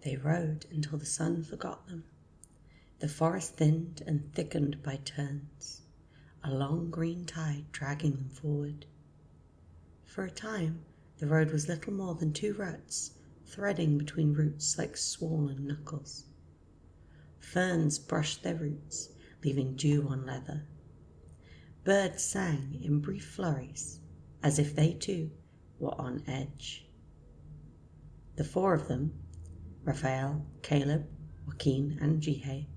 They rode until the sun forgot them. The forest thinned and thickened by turns, a long green tide dragging them forward. For a time, the road was little more than 2 ruts, threading between roots like swollen knuckles. Ferns brushed their roots, leaving dew on leather. Birds sang in brief flurries, as if they too were on edge. The 4 of them, Raphael, Caleb, Joaquin, and Jihye,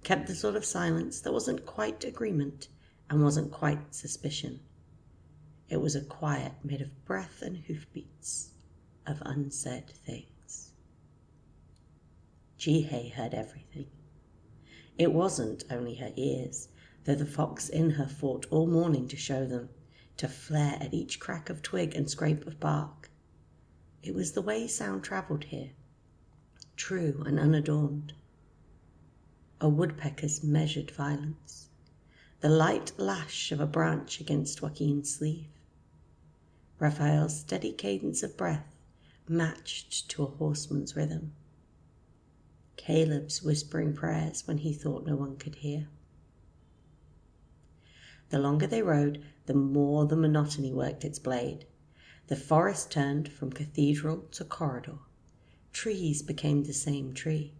kept the sort of silence that wasn't quite agreement and wasn't quite suspicion. It was a quiet made of breath and hoofbeats, of unsaid things. Jihye heard everything. It wasn't only her ears, though the fox in her fought all morning to show them, to flare at each crack of twig and scrape of bark. It was the way sound travelled here, true and unadorned. A woodpecker's measured violence, the light lash of a branch against Joaquin's sleeve. Raphael's steady cadence of breath matched to a horseman's rhythm. Caleb's whispering prayers when he thought no one could hear. The longer they rode, the more the monotony worked its blade. The forest turned from cathedral to corridor. Trees became the same tree.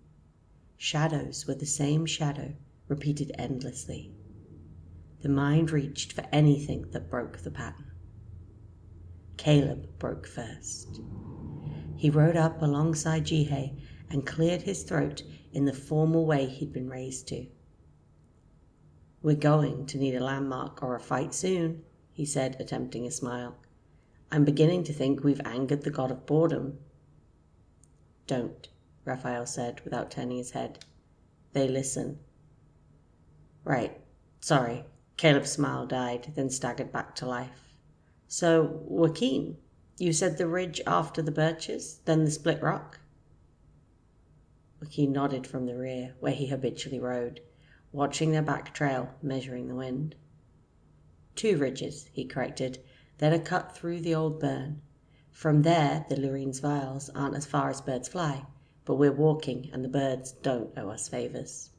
Shadows were the same shadow, repeated endlessly. The mind reached for anything that broke the pattern. Caleb broke first. He rode up alongside Jihye and cleared his throat in the formal way he'd been raised to. "We're going to need a landmark or a fight soon," he said, attempting a smile. "I'm beginning to think we've angered the god of boredom." "Don't," Raphael said without turning his head. "They listen." "Right. Sorry." Caleb's smile died, then staggered back to life. "So, Joaquin, you said the ridge after the birches, then the split rock?" Joaquin nodded from the rear, where he habitually rode, watching their back trail, measuring the wind. 2 ridges, he corrected, that are cut through the old burn. From there, the Lurine's vials aren't as far as birds fly, but we're walking and the birds don't owe us favors.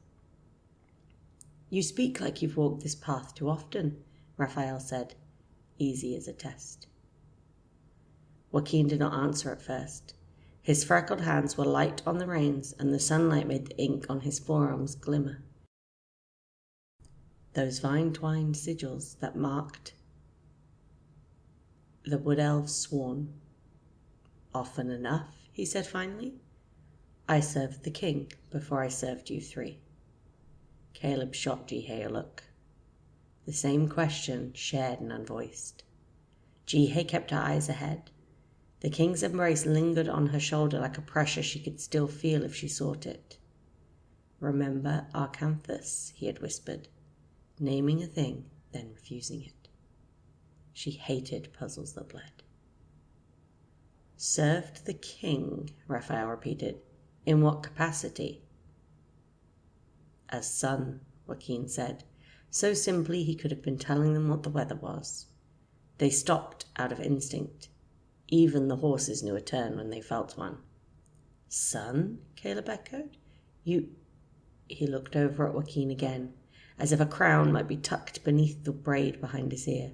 "You speak like you've walked this path too often," Raphael said, easy as a test. Joaquin did not answer at first. His freckled hands were light on the reins, and the sunlight made the ink on his forearms glimmer. Those vine-twined sigils that marked the wood elves sworn. "Often enough," he said finally. "I served the king before I served you 3. Caleb shot Jihye a look. The same question, shared and unvoiced. Jihye kept her eyes ahead. The king's embrace lingered on her shoulder like a pressure she could still feel if she sought it. "Remember Arcanthus," he had whispered, naming a thing, then refusing it. She hated puzzles that bled. "Served the king," Raphael repeated. "In what capacity?" "As son," Joaquin said, so simply he could have been telling them what the weather was. They stopped out of instinct. Even the horses knew a turn when they felt one. "Son?" Caleb echoed. "You—" He looked over at Joaquin again, as if a crown might be tucked beneath the braid behind his ear.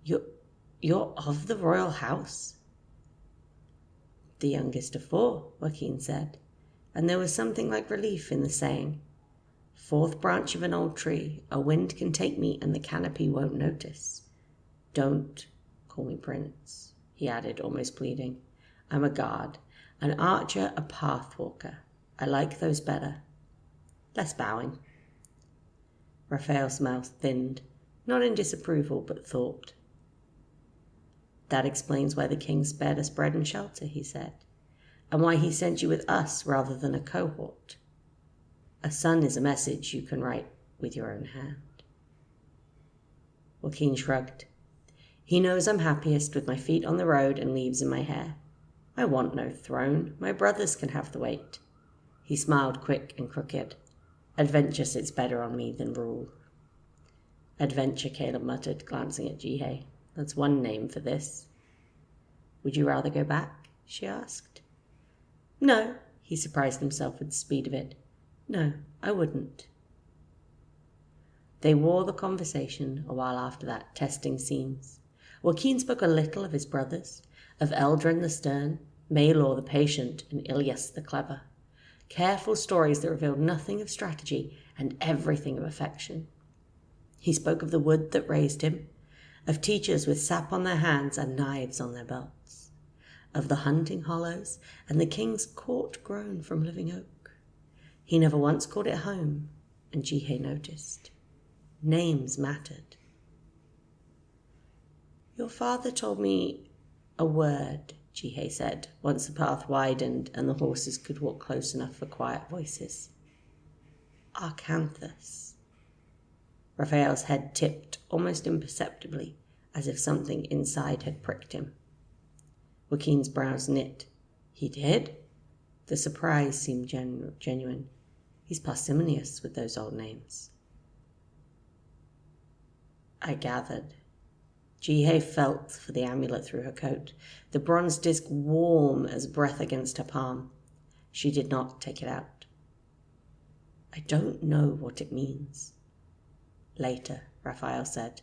You're of the royal house?" "The youngest of 4, Joaquin said, and there was something like relief in the saying. 4th branch of an old tree, a wind can take me and the canopy won't notice. Don't call me prince," he added, almost pleading. "I'm a guard, an archer, a pathwalker. I like those better. Less bowing." Raphael's mouth thinned, not in disapproval, but thought. "That explains why the king spared us bread and shelter," he said, "and why he sent you with us rather than a cohort. A son is a message you can write with your own hand." Joaquin shrugged. "He knows I'm happiest with my feet on the road and leaves in my hair. I want no throne. My brothers can have the weight." He smiled quick and crooked. "Adventure sits better on me than rule." "Adventure," Caleb muttered, glancing at Jihye. "That's one name for this." "Would you rather go back?" she asked. No, he surprised himself with the speed of it. No, I wouldn't. They wore the conversation a while after that, testing seams. Joaquin spoke a little of his brothers, of Eldrin the stern, Maelor the patient, and Ilias the clever. Careful stories that revealed nothing of strategy and everything of affection. He spoke of the wood that raised him, of teachers with sap on their hands and knives on their belts, of the hunting hollows and the king's court grown from living oak. He never once called it home, and Jihye noticed. Names mattered. Your father told me a word, Jihye said, once the path widened and the horses could walk close enough for quiet voices. Arcanthus. Raphael's head tipped almost imperceptibly, as if something inside had pricked him. Joaquin's brows knit. He did? The surprise seemed genuine. He's parsimonious with those old names. I gathered. Jihye felt for the amulet through her coat, the bronze disc warm as breath against her palm. She did not take it out. I don't know what it means. Later, Raphael said.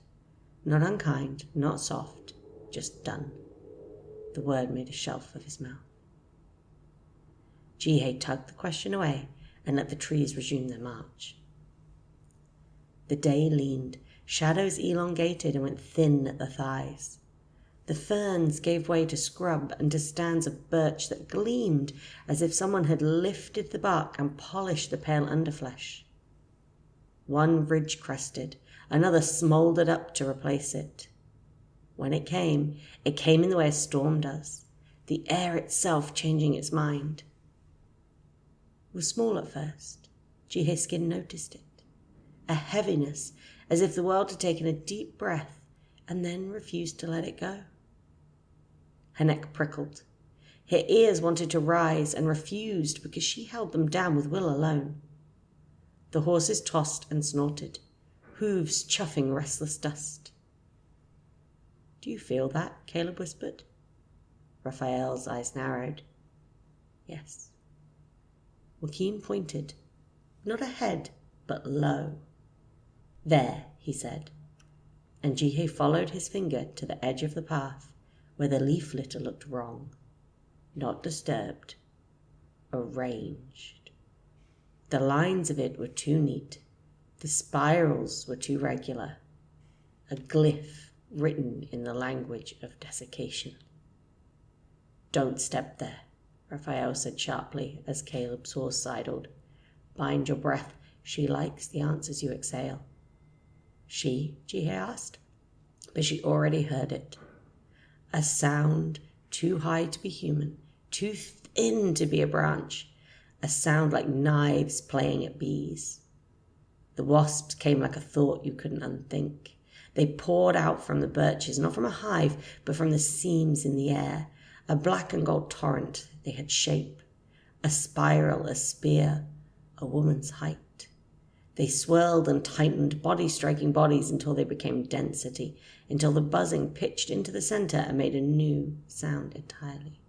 Not unkind, not soft, just done. The word made a shelf of his mouth. Jihye tugged the question away and let the trees resume their march. The day leaned. Shadows elongated and went thin at the thighs. The ferns gave way to scrub and to stands of birch that gleamed as if someone had lifted the bark and polished the pale underflesh. One ridge crested, another smouldered up to replace it. When it came in the way a storm does, the air itself changing its mind. It was small at first. Jihye's skin noticed it. A heaviness, as if the world had taken a deep breath and then refused to let it go. Her neck prickled. Her ears wanted to rise and refused because she held them down with will alone. The horses tossed and snorted, hooves chuffing restless dust. Do you feel that? Caleb whispered. Raphael's eyes narrowed. Yes. Joaquin pointed, not ahead, but low. There, he said, and Jihye followed his finger to the edge of the path where the leaf litter looked wrong, not disturbed, arranged. The lines of it were too neat, the spirals were too regular, a glyph written in the language of desiccation. Don't step there, Raphael said sharply as Caleb's horse sidled. Bind your breath, she likes the answers you exhale. She, Jihye asked, but she already heard it. A sound too high to be human, too thin to be a branch, a sound like knives playing at bees. The wasps came like a thought you couldn't unthink. They poured out from the birches, not from a hive, but from the seams in the air, a black and gold torrent. They had shape, a spiral, a spear, a woman's height. They swirled and tightened, bodies striking bodies until they became density, until the buzzing pitched into the center and made a new sound entirely,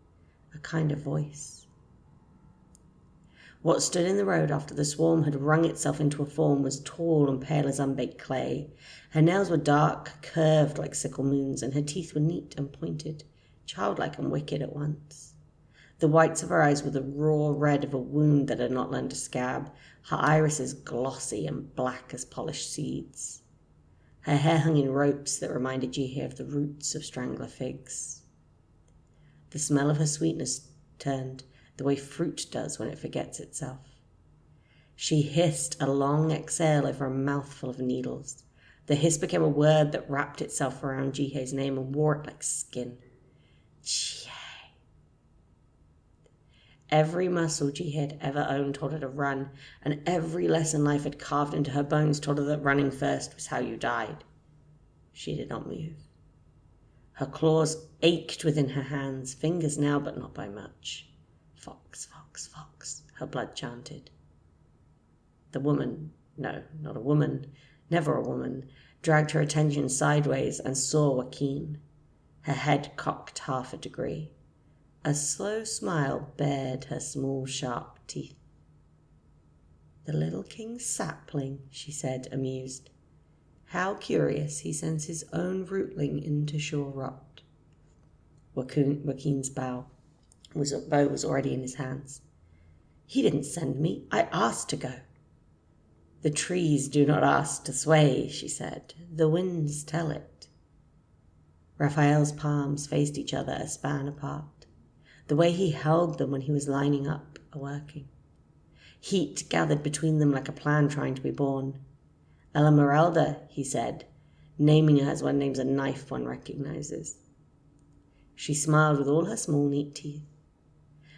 a kind of voice. What stood in the road after the swarm had wrung itself into a form was tall and pale as unbaked clay. Her nails were dark, curved like sickle moons, and her teeth were neat and pointed, childlike and wicked at once. The whites of her eyes were the raw red of a wound that had not learned to scab, her irises glossy and black as polished seeds. Her hair hung in ropes that reminded Jihye of the roots of strangler figs. The smell of her sweetness turned the way fruit does when it forgets itself. She hissed a long exhale over a mouthful of needles. The hiss became a word that wrapped itself around Jihye's name and wore it like skin. Jihye. Every muscle Jihye had ever owned told her to run, and every lesson life had carved into her bones told her that running first was how you died. She did not move. Her claws ached within her hands, fingers now, but not by much. Fox, fox, fox, her blood chanted. The woman, no, not a woman, never a woman, dragged her attention sideways and saw Joaquin, her head cocked half a degree. A slow smile bared her small, sharp teeth. "The little king's sapling," she said, amused. "How curious he sends his own rootling into sure rot." Joaquin's bow was already in his hands. "He didn't send me. I asked to go." "The trees do not ask to sway," she said. "The winds tell it." Raphael's palms faced each other a span apart, the way he held them when he was lining up or working. Heat gathered between them like a plan trying to be born. "Esmeralda," he said, naming her as one names a knife one recognizes. She smiled with all her small, neat teeth.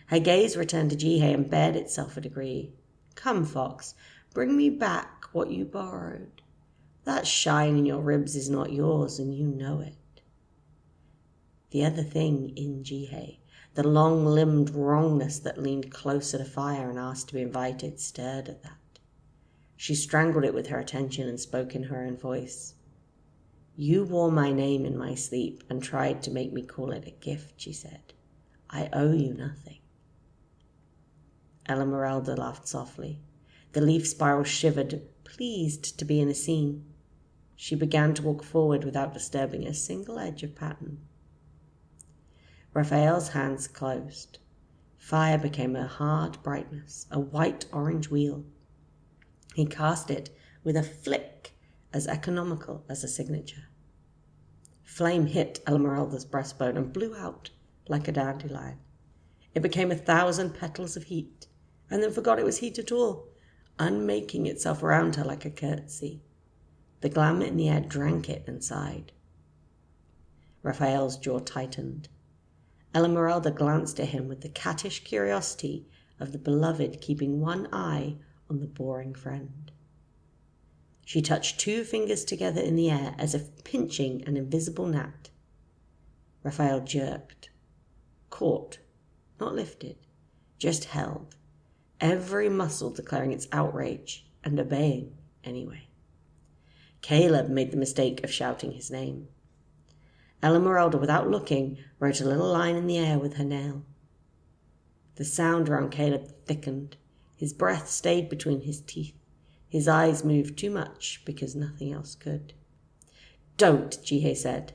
Her gaze returned to Jihye and bared itself a degree. "Come, fox, bring me back what you borrowed. That shine in your ribs is not yours, and you know it." The other thing in Jihye, the long-limbed wrongness that leaned closer to fire and asked to be invited, stirred at that. She strangled it with her attention and spoke in her own voice. "You wore my name in my sleep and tried to make me call it a gift," she said. "I owe you nothing." Esmeralda laughed softly. The leaf spiral shivered, pleased to be in a scene. She began to walk forward without disturbing a single edge of pattern. Raphael's hands closed. Fire became a hard brightness, a white-orange wheel. He cast it with a flick as economical as a signature. Flame hit Esmeralda's breastbone and blew out like a dandelion. It became 1,000 petals of heat, and then forgot it was heat at all, unmaking itself around her like a curtsy. The glamour in the air drank it and sighed. Raphael's jaw tightened. Esmeralda glanced at him with the cattish curiosity of the beloved keeping one eye on the boring friend. She touched 2 fingers together in the air as if pinching an invisible gnat. Raphael jerked, caught, not lifted, just held, every muscle declaring its outrage and obeying anyway. Caleb made the mistake of shouting his name. Esmeralda, without looking, wrote a little line in the air with her nail. The sound around Caleb thickened. His breath stayed between his teeth. His eyes moved too much because nothing else could. "Don't," Jihye said.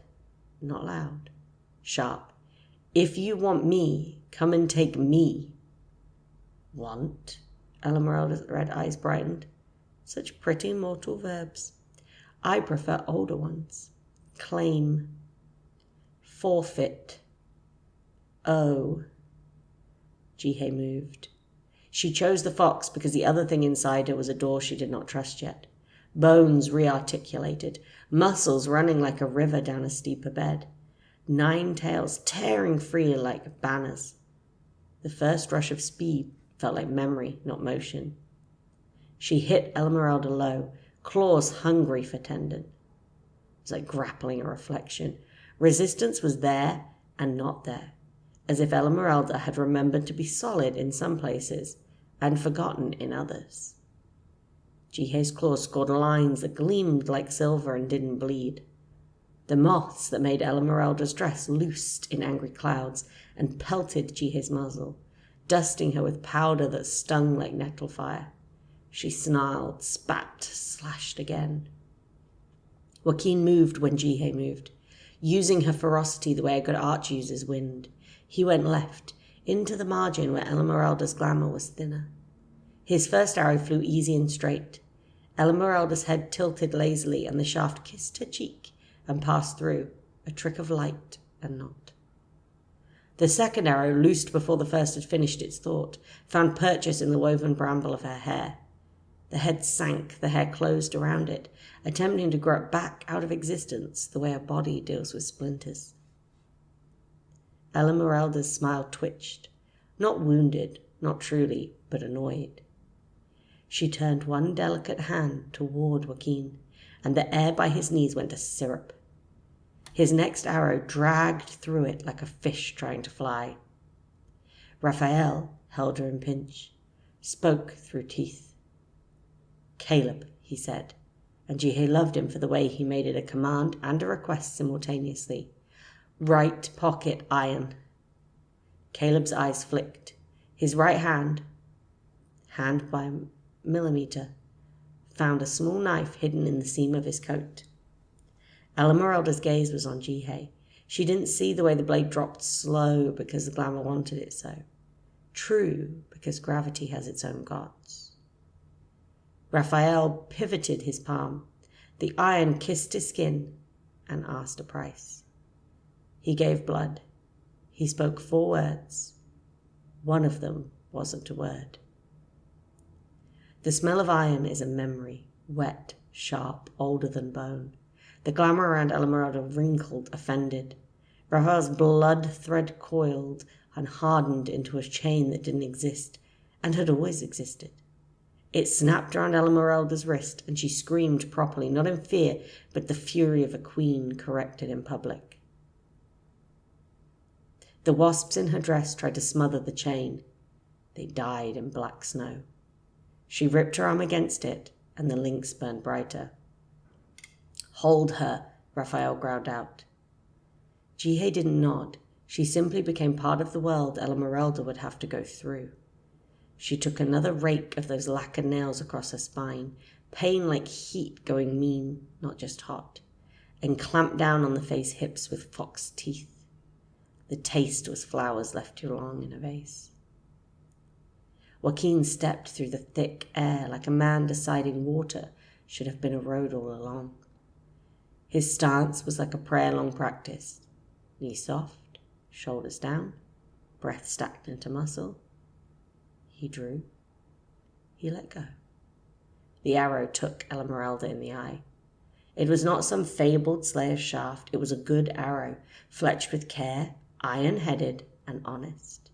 Not loud. Sharp. "If you want me, come and take me." "Want?" Esmeralda's red eyes brightened. Such pretty mortal verbs. "I prefer older ones. Claim. Forfeit. Oh." Jihye moved. She chose the fox because the other thing inside her was a door she did not trust yet. Bones rearticulated, muscles running like a river down a steeper bed, 9 tails tearing freely like banners. The first rush of speed felt like memory, not motion. She hit Esmeralda low, claws hungry for tendon. It was like grappling a reflection. Resistance was there and not there, as if Esmeralda had remembered to be solid in some places and forgotten in others. Jihye's claws scored lines that gleamed like silver and didn't bleed. The moths that made Esmeralda's dress loosed in angry clouds and pelted Jihye's muzzle, dusting her with powder that stung like nettle fire. She snarled, spat, slashed again. Joaquin moved when Jihye moved, using her ferocity the way a good archer uses wind. He went left, into the margin where Esmeralda's glamour was thinner. His first arrow flew easy and straight. Esmeralda's head tilted lazily, and the shaft kissed her cheek and passed through, a trick of light and not. The second arrow, loosed before the first had finished its thought, found purchase in the woven bramble of her hair. The head sank, the hair closed around it, attempting to grow it back out of existence the way a body deals with splinters. Esmeralda's smile twitched, not wounded, not truly, but annoyed. She turned one delicate hand toward Joaquin, and the air by his knees went to syrup. His next arrow dragged through it like a fish trying to fly. Raphael held her in pinch, spoke through teeth. "Caleb," he said, and Jihye loved him for the way he made it a command and a request simultaneously. "Right pocket iron." Caleb's eyes flicked. His right hand by a millimeter, found a small knife hidden in the seam of his coat. Esmeralda's gaze was on Jihye. She didn't see the way the blade dropped slow because the glamour wanted it so. True, because gravity has its own gods. Raphael pivoted his palm. The iron kissed his skin and asked a price. He gave blood. He spoke 4 words. One of them wasn't a word. The smell of iron is a memory, wet, sharp, older than bone. The glamour around Esmeralda wrinkled, offended. Raphael's blood thread coiled and hardened into a chain that didn't exist and had always existed. It snapped around Esmeralda's wrist and she screamed properly, not in fear, but the fury of a queen corrected in public. The wasps in her dress tried to smother the chain. They died in black snow. She ripped her arm against it, and the links burned brighter. "Hold her," Raphael growled out. Jihye didn't nod. She simply became part of the world Esmeralda would have to go through. She took another rake of those lacquered nails across her spine, pain like heat going mean, not just hot, and clamped down on the face hips with fox teeth. The taste was flowers left too long in a vase. Joaquin stepped through the thick air like a man deciding water should have been a road all along. His stance was like a prayer-long practice. Knees soft, shoulders down, breath stacked into muscle. He drew. He let go. The arrow took Esmeralda in the eye. It was not some fabled slayer's shaft. It was a good arrow, fletched with care, iron-headed and honest.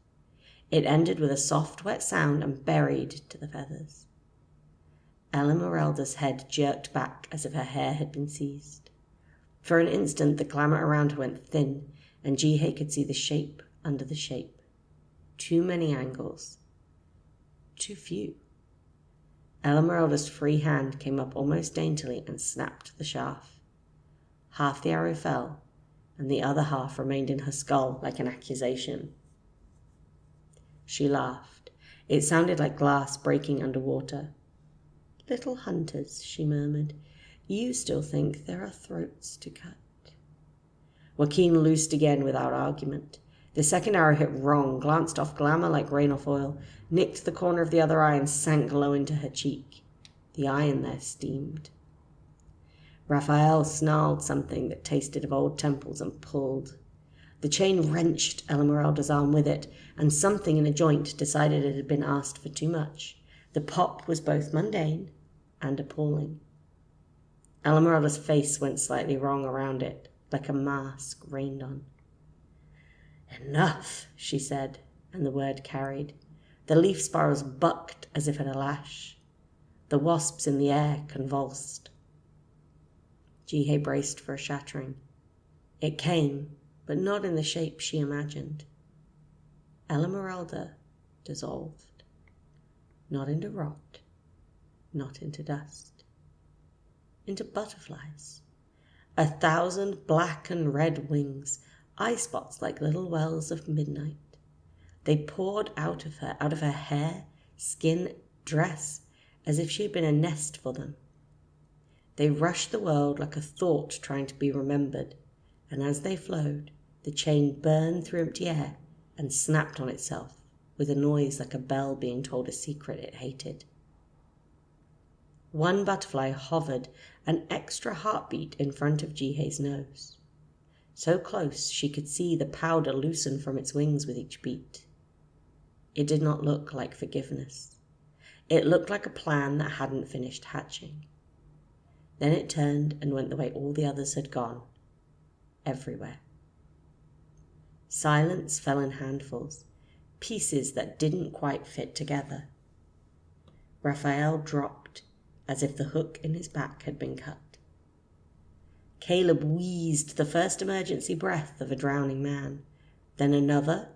It ended with a soft, wet sound and buried to the feathers. Esmeralda's head jerked back as if her hair had been seized. For an instant, the glamour around her went thin, and Jihye could see the shape under the shape. Too many angles. Too few. Esmeralda's free hand came up almost daintily and snapped the shaft. Half the arrow fell, and the other half remained in her skull like an accusation. She laughed. It sounded like glass breaking underwater. "Little hunters," she murmured, "you still think there are throats to cut." Joaquin loosed again without argument. The second arrow hit wrong, glanced off glamour like rain off oil, nicked the corner of the other eye and sank low into her cheek. The iron there steamed. Raphael snarled something that tasted of old temples and pulled. The chain wrenched Esmeralda's arm with it, and something in a joint decided it had been asked for too much. The pop was both mundane and appalling. Esmeralda's face went slightly wrong around it, like a mask rained on. "Enough," she said, and the word carried. The leaf spirals bucked as if at a lash. The wasps in the air convulsed. Jihye braced for a shattering. It came, but not in the shape she imagined. Esmeralda dissolved. Not into rot, not into dust. Into butterflies. 1,000 black and red wings, eye spots like little wells of midnight. They poured out of her hair, skin, dress, as if she had been a nest for them. They rushed the world like a thought trying to be remembered, and as they flowed, the chain burned through empty air and snapped on itself with a noise like a bell being told a secret it hated. One butterfly hovered an extra heartbeat in front of Jihye's nose. So close she could see the powder loosen from its wings with each beat. It did not look like forgiveness. It looked like a plan that hadn't finished hatching. Then it turned and went the way all the others had gone, everywhere. Silence fell in handfuls, pieces that didn't quite fit together. Raphael dropped as if the hook in his back had been cut. Caleb wheezed the first emergency breath of a drowning man, then another,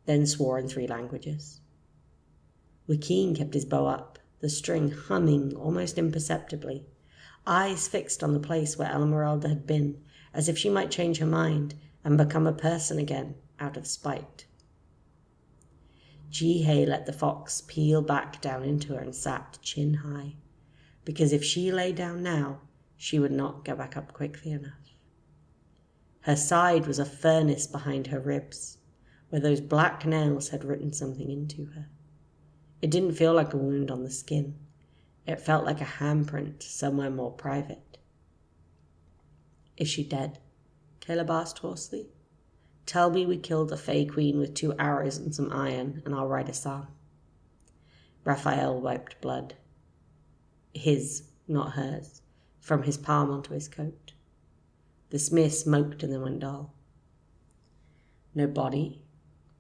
then swore in 3 languages. Joaquin kept his bow up, the string humming almost imperceptibly, eyes fixed on the place where Esmeralda had been, as if she might change her mind and become a person again out of spite. Jihye let the fox peel back down into her and sat chin high, because if she lay down now, she would not get back up quickly enough. Her side was a furnace behind her ribs, where those black nails had written something into her. It didn't feel like a wound on the skin. It felt like a handprint somewhere more private. "Is she dead?" Caleb asked hoarsely. "Tell me we killed a Fey Queen with 2 arrows and some iron, and I'll write a psalm." Raphael wiped blood. His, not hers, from his palm onto his coat. The smear smoked and then went dull. "No body,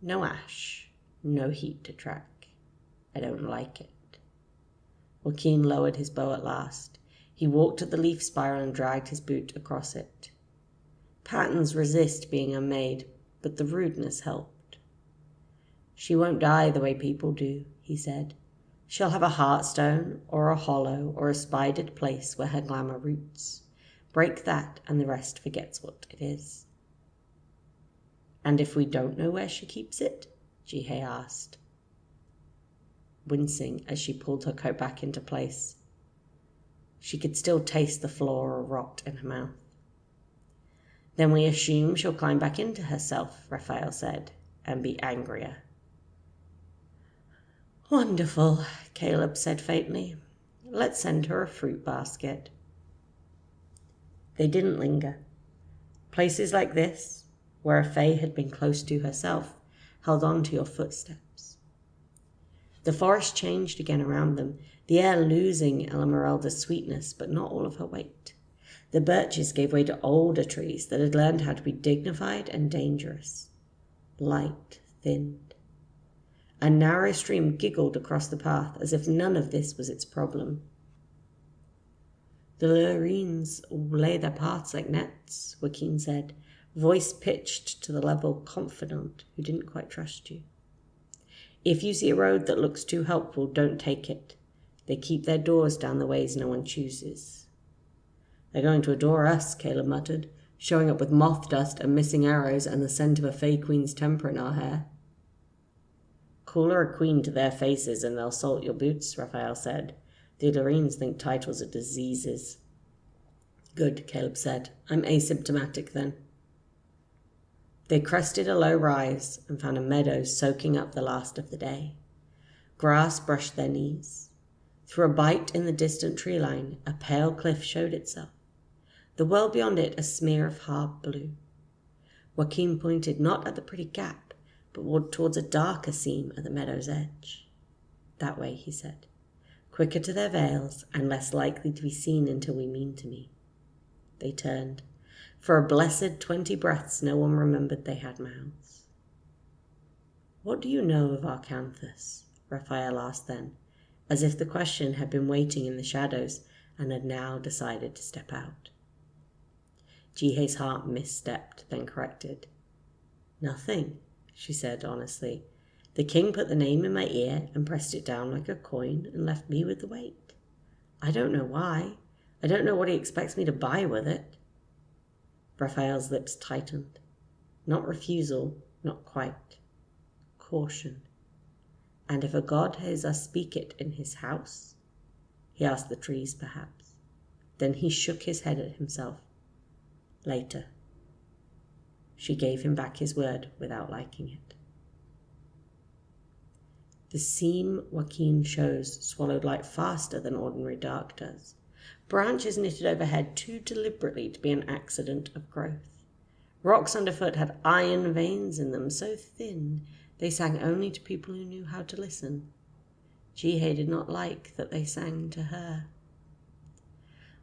no ash, no heat to track. I don't like it." Joaquin lowered his bow at last. He walked to the leaf spiral and dragged his boot across it. Patterns resist being unmade, but the rudeness helped. "She won't die the way people do," he said. "She'll have a heartstone, or a hollow, or a spidered place where her glamour roots. Break that, and the rest forgets what it is." "And if we don't know where she keeps it?" Jihye asked, wincing as she pulled her coat back into place. She could still taste the flora rot in her mouth. "Then we assume she'll climb back into herself," Raphael said, "and be angrier." "Wonderful," Caleb said faintly. "Let's send her a fruit basket." They didn't linger. Places like this, where a Fae had been close to herself, held on to your footsteps. The forest changed again around them, the air losing Elamerelda's sweetness, but not all of her weight. The birches gave way to older trees that had learned how to be dignified and dangerous. Light thinned. A narrow stream giggled across the path as if none of this was its problem. "The Lurines lay their paths like nets," Joaquin said, voice pitched to the level confidant who didn't quite trust you. "If you see a road that looks too helpful, don't take it. They keep their doors down the ways no one chooses." "They're going to adore us," Caleb muttered, "showing up with moth dust and missing arrows and the scent of a Fey Queen's temper in our hair." "Call her a queen to their faces and they'll salt your boots," Raphael said. "The Lurines think titles are diseases." "Good," Caleb said. "I'm asymptomatic then." They crested a low rise and found a meadow soaking up the last of the day. Grass brushed their knees. Through a bite in the distant tree line, a pale cliff showed itself. The world beyond it a smear of hard blue. Joaquin pointed not at the pretty gap, but towards a darker seam at the meadow's edge. "That way," he said. "Quicker to their veils, and less likely to be seen until we mean to meet." They turned. For a blessed 20 breaths, no one remembered they had mouths. "What do you know of Arcanthus?" Raphael asked then, as if the question had been waiting in the shadows and had now decided to step out. Jihye's heart misstepped, then corrected. "Nothing," she said honestly. "The king put the name in my ear and pressed it down like a coin and left me with the weight. I don't know why. I don't know what he expects me to buy with it." Raphael's lips tightened. Not refusal, not quite. Caution. "And if a god hears us speak it in his house?" He asked the trees, perhaps. Then he shook his head at himself. "Later." She gave him back his word without liking it. The seam Joaquin chose swallowed light faster than ordinary dark does. Branches knitted overhead too deliberately to be an accident of growth. Rocks underfoot had iron veins in them, so thin they sang only to people who knew how to listen. Jihye did not like that they sang to her.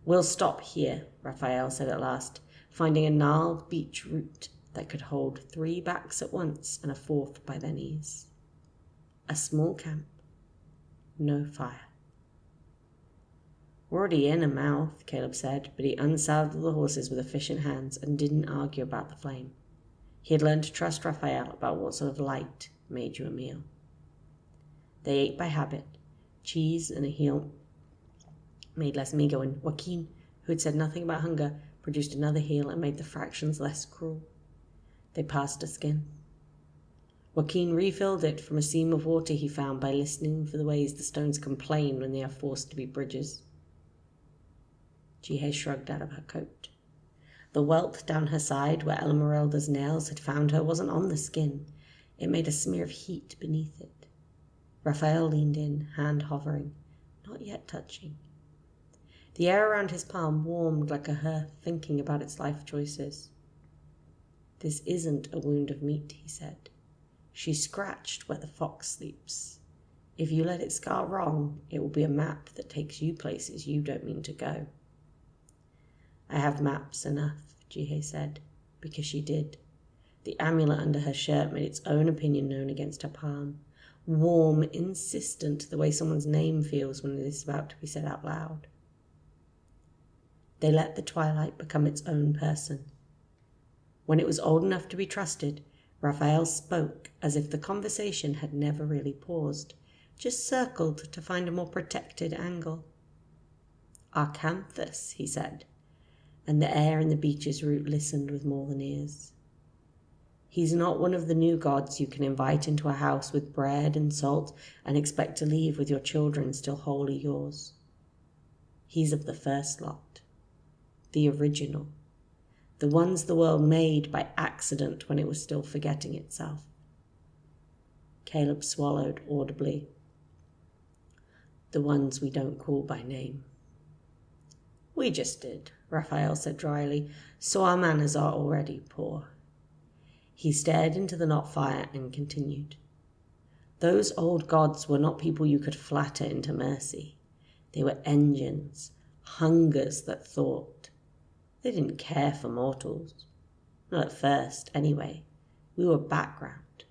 "We'll stop here," Raphael said at last, finding a gnarled beech root that could hold 3 backs at once and a 4th by their knees. A small camp. No fire. "We're already in a mouth," Caleb said, but he unsaddled the horses with efficient hands and didn't argue about the flame. He had learned to trust Raphael about what sort of light made you a meal. They ate by habit. Cheese and a heel made less meager when Joaquin, who had said nothing about hunger, produced another heel and made the fractions less cruel. They passed a skin. Joaquin refilled it from a seam of water he found by listening for the ways the stones complain when they are forced to be bridges. Jihye shrugged out of her coat. The welt down her side where Esmeralda's nails had found her wasn't on the skin. It made a smear of heat beneath it. Raphael leaned in, hand hovering, not yet touching. The air around his palm warmed like a hearth thinking about its life choices. "This isn't a wound of meat," he said. "She scratched where the fox sleeps. If you let it scar wrong, it will be a map that takes you places you don't mean to go." "I have maps enough," Jihye said, because she did. The amulet under her shirt made its own opinion known against her palm. Warm, insistent, the way someone's name feels when it is about to be said out loud. They let the twilight become its own person. When it was old enough to be trusted, Raphael spoke as if the conversation had never really paused, just circled to find a more protected angle. "Arcanthus," he said, and the air in the beech's root listened with more than ears. "He's not one of the new gods you can invite into a house with bread and salt and expect to leave with your children still wholly yours. He's of the first lot, the original, the ones the world made by accident when it was still forgetting itself." Caleb swallowed audibly. "The ones we don't call by name." "We just did," Raphael said dryly, "so our manners are already poor." He stared into the knot fire and continued. "Those old gods were not people you could flatter into mercy. They were engines, hungers that thought. They didn't care for mortals. Not at first, anyway. We were background.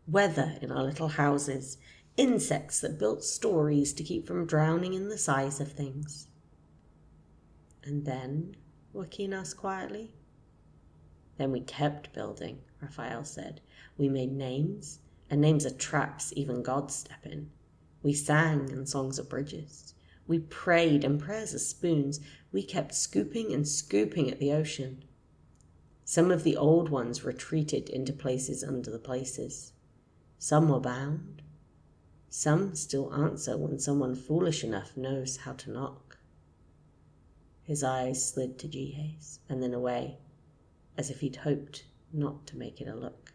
Weather in our little houses. Insects that built stories to keep from drowning in the size of things." "And then?" Joaquin asked quietly. "Then we kept building," Raphael said. "We made names, and names are traps even gods step in. We sang, and songs are bridges. We prayed, and prayers are spoons. We kept scooping and scooping at the ocean. Some of the old ones retreated into places under the places. Some were bound. Some still answer when someone foolish enough knows how to knock." His eyes slid to Jihye's, and then away, as if he'd hoped not to make it a look.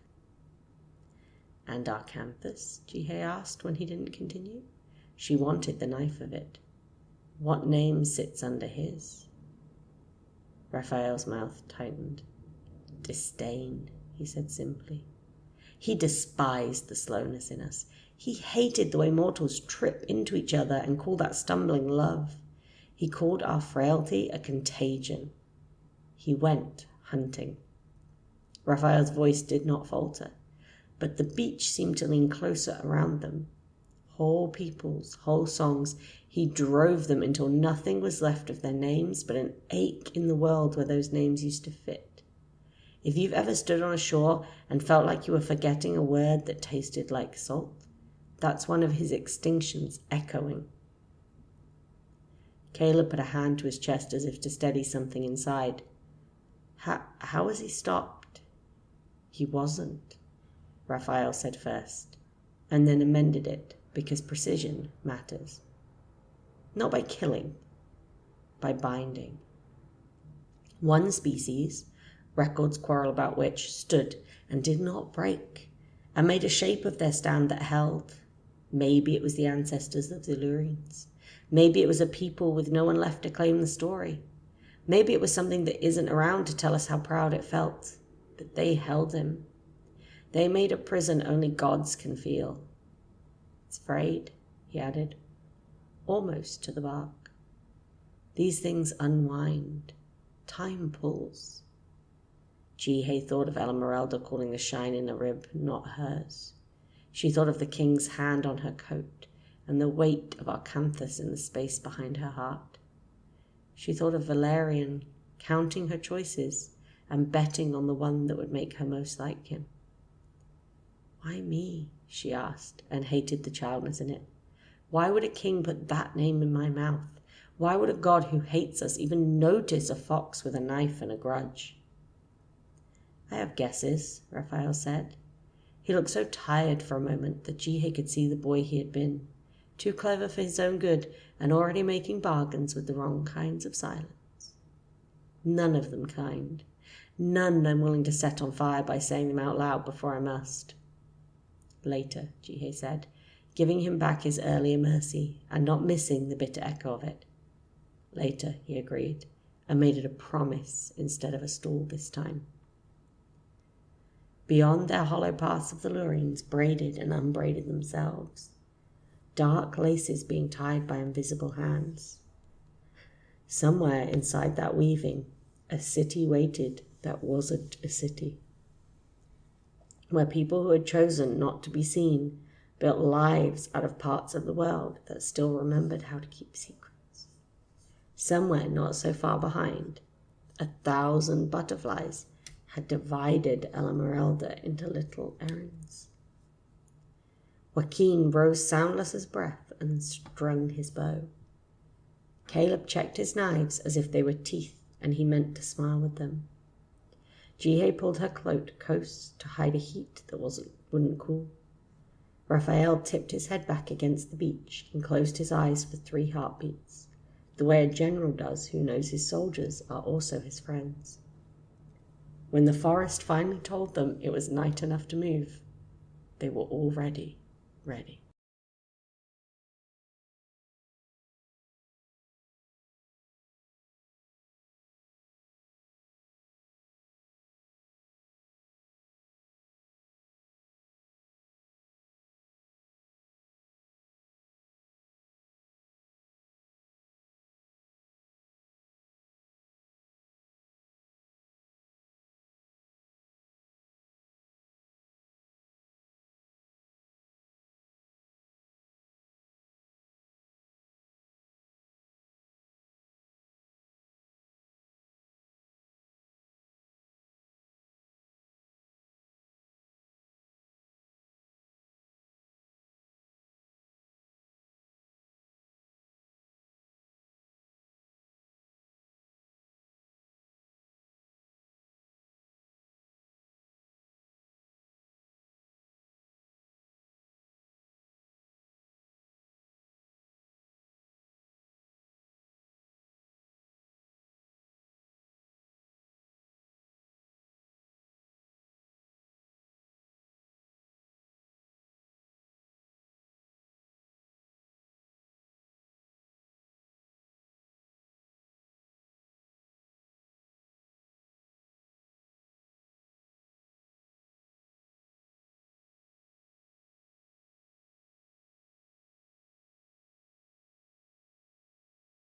"And Arcanthus?" Jihye asked when he didn't continue. She wanted the knife of it. "What name sits under his?" Raphael's mouth tightened. "Disdain," he said simply. He despised the slowness in us. He hated the way mortals trip into each other and call that stumbling love. He called our frailty a contagion. He went hunting. Raphael's voice did not falter, but the beach seemed to lean closer around them. Whole peoples, whole songs, he drove them until nothing was left of their names but an ache in the world where those names used to fit. If you've ever stood on a shore and felt like you were forgetting a word that tasted like salt, that's one of his extinctions echoing. Caleb put a hand to his chest as if to steady something inside. How was he stopped?" "He wasn't," Raphael said first, and then amended it because precision matters. "Not by killing, by binding. One species, records quarrel about which, stood and did not break, and made a shape of their stand that held. Maybe it was the ancestors of the Lurines. Maybe it was a people with no one left to claim the story. Maybe it was something that isn't around to tell us how proud it felt. But they held him. They made a prison only gods can feel. It's frayed," he added, almost to the bark. "These things unwind. Time pulls." Jihye thought of Esmeralda calling the shine in a rib not hers. She thought of the king's hand on her coat and the weight of Arcanthus in the space behind her heart. She thought of Valerian counting her choices and betting on the one that would make her most like him. "Why me?" she asked, and hated the childness in it. "Why would a king put that name in my mouth? Why would a god who hates us even notice a fox with a knife and a grudge?" "I have guesses," Raphael said. He looked so tired for a moment that Jihye could see the boy he had been, too clever for his own good and already making bargains with the wrong kinds of silence. None of them kind. None I'm willing to set on fire by saying them out loud before I must. Later, Jihye said, giving him back his earlier mercy and not missing the bitter echo of it. Later, he agreed, and made it a promise instead of a stall this time. Beyond their hollow paths of the lurings braided and unbraided themselves, dark laces being tied by invisible hands. Somewhere inside that weaving, a city waited that wasn't a city, where people who had chosen not to be seen built lives out of parts of the world that still remembered how to keep secrets. Somewhere not so far behind, 1,000 butterflies had divided Elamerelda into little errands. Joaquin rose soundless as breath and strung his bow. Caleb checked his knives as if they were teeth, and he meant to smile with them. Jihye pulled her cloak close to hide a heat that wouldn't cool. Raphael tipped his head back against the beach and closed his eyes for 3 heartbeats, the way a general does who knows his soldiers are also his friends. When the forest finally told them it was night enough to move, they were already ready.